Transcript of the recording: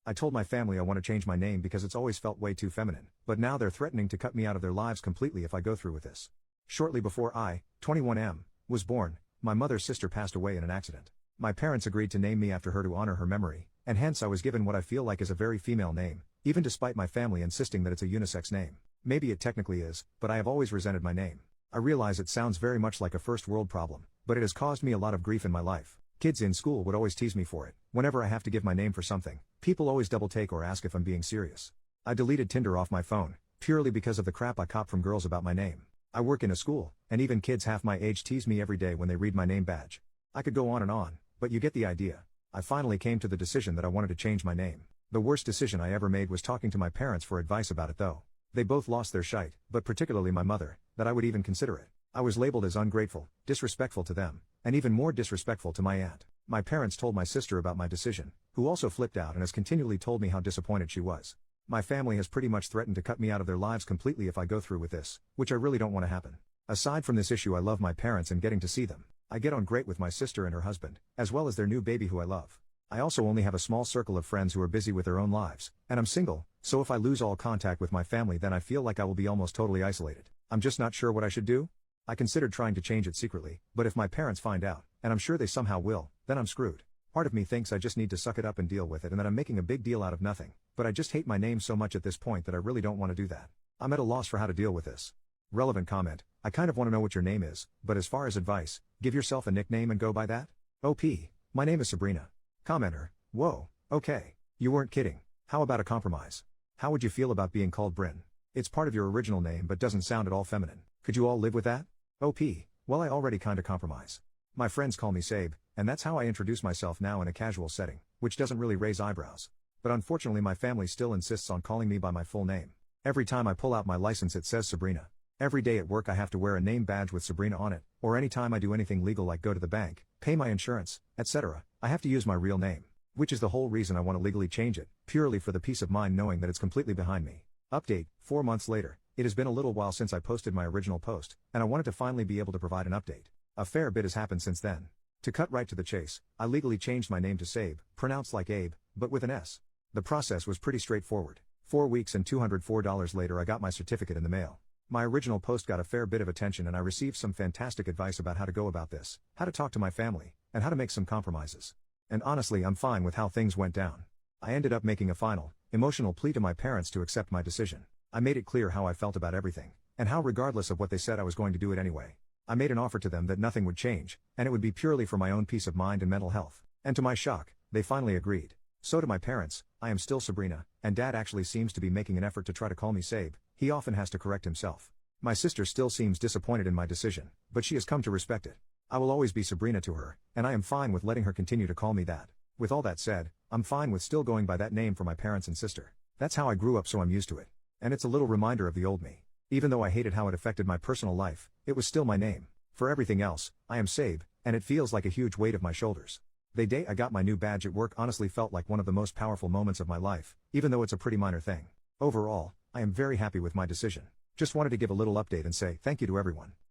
I told my family I want to change my name because it's always felt way too feminine, but now they're threatening to cut me out of their lives completely if I go through with this. Shortly before I, 21M, was born, my mother's sister passed away in an accident. My parents agreed to name me after her to honor her memory, and hence I was given what I feel like is a very female name, even despite my family insisting that it's a unisex name. Maybe it technically is, but I have always resented my name. I realize it sounds very much like a first world problem, but it has caused me a lot of grief in my life. Kids in school would always tease me for it. Whenever I have to give my name for something, people always double take or ask if I'm being serious. I deleted Tinder off my phone, purely because of the crap I cop from girls about my name. I work in a school, and even kids half my age tease me every day when they read my name badge. I could go on, but you get the idea. I finally came to the decision that I wanted to change my name. The worst decision I ever made was talking to my parents for advice about it though. They both lost their shite, but particularly my mother, that I would even consider it. I was labeled as ungrateful, disrespectful to them, and even more disrespectful to my aunt. My parents told my sister about my decision, who also flipped out and has continually told me how disappointed she was. My family has pretty much threatened to cut me out of their lives completely if I go through with this, which I really don't want to happen. Aside from this issue, I love my parents and getting to see them. I get on great with my sister and her husband, as well as their new baby who I love. I also only have a small circle of friends who are busy with their own lives, and I'm single, so if I lose all contact with my family then I feel like I will be almost totally isolated. I'm just not sure what I should do. I considered trying to change it secretly, but if my parents find out, and I'm sure they somehow will, then I'm screwed. Part of me thinks I just need to suck it up and deal with it and that I'm making a big deal out of nothing, but I just hate my name so much at this point that I really don't want to do that. I'm at a loss for how to deal with this. Relevant comment, I kind of want to know what your name is, but as far as advice, give yourself a nickname and go by that? OP, my name is Sabrina. Commenter, whoa, okay. You weren't kidding. How about a compromise? How would you feel about being called Bryn? It's part of your original name but doesn't sound at all feminine. Could you all live with that? OP, well I already kinda compromise. My friends call me Sabe, and that's how I introduce myself now in a casual setting, which doesn't really raise eyebrows. But unfortunately my family still insists on calling me by my full name. Every time I pull out my license it says Sabrina. Every day at work I have to wear a name badge with Sabrina on it, or anytime I do anything legal like go to the bank, pay my insurance, etc., I have to use my real name. Which is the whole reason I want to legally change it, purely for the peace of mind knowing that it's completely behind me. Update, 4 months later, it has been a little while since I posted my original post, and I wanted to finally be able to provide an update. A fair bit has happened since then. To cut right to the chase, I legally changed my name to Sabe, pronounced like Abe, but with an S. The process was pretty straightforward. 4 weeks and $204 later I got my certificate in the mail. My original post got a fair bit of attention and I received some fantastic advice about how to go about this, how to talk to my family, and how to make some compromises. And honestly I'm fine with how things went down. I ended up making a final, emotional plea to my parents to accept my decision. I made it clear how I felt about everything, and how regardless of what they said I was going to do it anyway. I made an offer to them that nothing would change, and it would be purely for my own peace of mind and mental health. And to my shock, they finally agreed. So to my parents, I am still Sabrina, and Dad actually seems to be making an effort to try to call me Sabe. He often has to correct himself. My sister still seems disappointed in my decision, but she has come to respect it. I will always be Sabrina to her, and I am fine with letting her continue to call me that. With all that said, I'm fine with still going by that name for my parents and sister. That's how I grew up, so I'm used to it. And it's a little reminder of the old me. Even though I hated how it affected my personal life, it was still my name. For everything else, I am Sabe, and it feels like a huge weight off my shoulders. The day I got my new badge at work honestly felt like one of the most powerful moments of my life, even though it's a pretty minor thing. Overall, I am very happy with my decision. Just wanted to give a little update and say thank you to everyone.